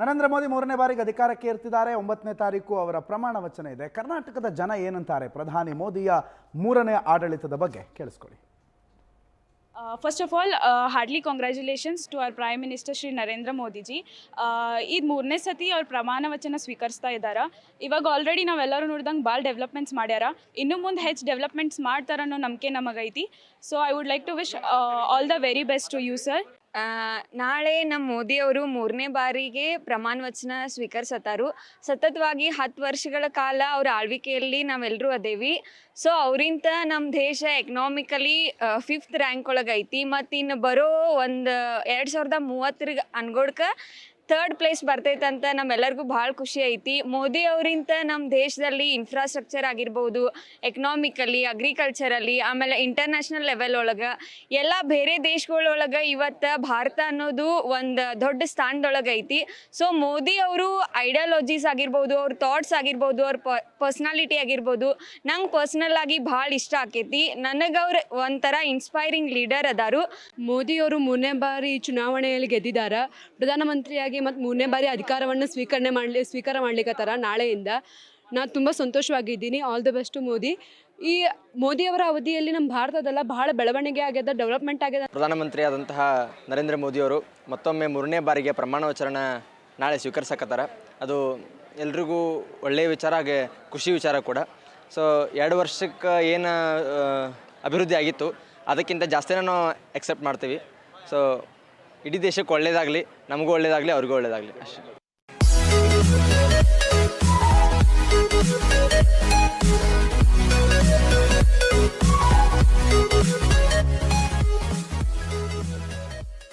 ನರೇಂದ್ರ ಮೋದಿ ಮೂರನೇ ಬಾರಿಗೆ ಅಧಿಕಾರಕ್ಕೆ ಏರ್ತಿದ್ದಾರೆ. 9ನೇ ತಾರೀಕು ಅವರ ಪ್ರಮಾಣ ವಚನ ಇದೆ. ಕರ್ನಾಟಕದ ಜನ ಏನಂತಾರೆ ಪ್ರಧಾನಿ ಮೋದಿಯ ಮೂರನೇ ಆಡಳಿತದ ಬಗ್ಗೆ ಕೇಳಿಸ್ಕೊಳ್ಳಿ. First of all heartily congratulations to our prime minister Shri Narendra Modiji. ಇದು ಮೂರನೇ ಸತಿ ಅವ್ರ ಪ್ರಮಾಣ ವಚನ ಸ್ವೀಕರಿಸ್ತಾ ಇದ್ದಾರೆ. ಇವಾಗ ಆಲ್ರೆಡಿ ನಾವೆಲ್ಲರೂ ನೋಡಿದಂಗೆ ಭಾಳ ಡೆವಲಪ್ಮೆಂಟ್ಸ್ ಮಾಡ್ಯಾರ. ಇನ್ನು ಮುಂದೆ ಹೆಚ್ಚು ಡೆವಲಪ್ಮೆಂಟ್ಸ್ ಮಾಡ್ತಾರ ಅನ್ನೋ ನಂಬಿಕೆ ನಮಗೈತಿ. So I would like to wish all the very best to you sir. ನಾಳೆ ನಮ್ಮ ಮೋದಿಯವರು ಮೂರನೇ ಬಾರಿಗೆ ಪ್ರಮಾಣ ವಚನ ಸ್ವೀಕರಿಸತ್ತಾರು. ಸತತವಾಗಿ 10 ವರ್ಷಗಳ ಕಾಲ ಅವ್ರ ಆಳ್ವಿಕೆಯಲ್ಲಿ ನಾವೆಲ್ಲರೂ ಅದೇವಿ. ಸೊ ಅವರಿಂತ ನಮ್ಮ ದೇಶ ಎಕನಾಮಿಕಲಿ 5th ರ್ಯಾಂಕ್ ಒಳಗೆ ಐತಿ. ಮತ್ತು ಇನ್ನು ಬರೋ ಒಂದು 2030 ಅನ್ಗೋಡ್ಕ 3rd ಪ್ಲೇಸ್ ಬರ್ತೈತಂತ ನಮ್ಮೆಲ್ಲರಿಗೂ ಭಾಳ ಖುಷಿ ಐತಿ. ಮೋದಿ ಅವರಿಂತ ನಮ್ಮ ದೇಶದಲ್ಲಿ ಇನ್ಫ್ರಾಸ್ಟ್ರಕ್ಚರ್ ಆಗಿರ್ಬೋದು, ಎಕನಾಮಿಕಲಿ, ಅಗ್ರಿಕಲ್ಚರಲ್ಲಿ, ಆಮೇಲೆ ಇಂಟರ್ನ್ಯಾಷನಲ್ ಲೆವೆಲ್ ಒಳಗೆ ಎಲ್ಲ ಬೇರೆ ದೇಶಗಳೊಳಗೆ ಇವತ್ತು ಭಾರತ ಅನ್ನೋದು ಒಂದು ದೊಡ್ಡ ಸ್ಥಾನದೊಳಗೆ ಐತಿ. ಸೊ ಮೋದಿ ಅವರು ಐಡಿಯಾಲಜೀಸ್ ಆಗಿರ್ಬೋದು, ಅವ್ರ ಥಾಟ್ಸ್ ಆಗಿರ್ಬೋದು, ಅವ್ರ ಪರ್ಸ್ನಾಲಿಟಿ ಆಗಿರ್ಬೋದು ನಂಗೆ ಪರ್ಸ್ನಲ್ ಆಗಿ ಭಾಳ ಇಷ್ಟ ಆಕೈತಿ. ನನಗೆ ಅವ್ರು ಒಂಥರ ಇನ್ಸ್ಪೈರಿಂಗ್ ಲೀಡರ್ ಅದಾರು. ಮೋದಿಯವರು 3ನೇ ಬಾರಿ ಚುನಾವಣೆಯಲ್ಲಿ ಗೆದ್ದಿದ್ದಾರೆ. ಪ್ರಧಾನಮಂತ್ರಿಯಾಗಿ ಮತ್ತು 3ನೇ ಬಾರಿ ಅಧಿಕಾರವನ್ನು ಸ್ವೀಕಾರ ಮಾಡ್ಲಿಕ್ಕತ್ತಾರ ನಾಳೆಯಿಂದ. ನಾನು ತುಂಬ ಸಂತೋಷವಾಗಿದ್ದೀನಿ. All the best to Modi. ಈ ಮೋದಿಯವರ ಅವಧಿಯಲ್ಲಿ ನಮ್ಮ ಭಾರತದೆಲ್ಲ ಬಹಳ ಬೆಳವಣಿಗೆ ಆಗ್ಯದ, ಡೆವಲಪ್ಮೆಂಟ್ ಆಗ್ಯದ. ಪ್ರಧಾನಮಂತ್ರಿ ಆದಂತಹ ನರೇಂದ್ರ ಮೋದಿಯವರು ಮತ್ತೊಮ್ಮೆ 3ನೇ ಬಾರಿಗೆ ಪ್ರಮಾಣ ವಚನ ನಾಳೆ ಸ್ವೀಕರಿಸಕತ್ತಾರ. ಅದು ಎಲ್ರಿಗೂ ಒಳ್ಳೆಯ ವಿಚಾರ, ಹಾಗೆ ಖುಷಿ ವಿಚಾರ ಕೂಡ. ಸೊ 2 ವರ್ಷಕ್ಕೆ ಏನು ಅಭಿವೃದ್ಧಿ ಆಗಿತ್ತು ಅದಕ್ಕಿಂತ ಜಾಸ್ತಿನೇ ನಾವು ಎಕ್ಸೆಪ್ಟ್ ಮಾಡ್ತೀವಿ. ಸೊ ಇಡೀ ದೇಶಕ್ಕೆ ಒಳ್ಳೆಯದಾಗಲಿ, ನಮಗೂ ಒಳ್ಳೆಯದಾಗಲಿ, ಅವ್ರಿಗೂ ಒಳ್ಳೆಯದಾಗಲಿ ಅಷ್ಟೇ.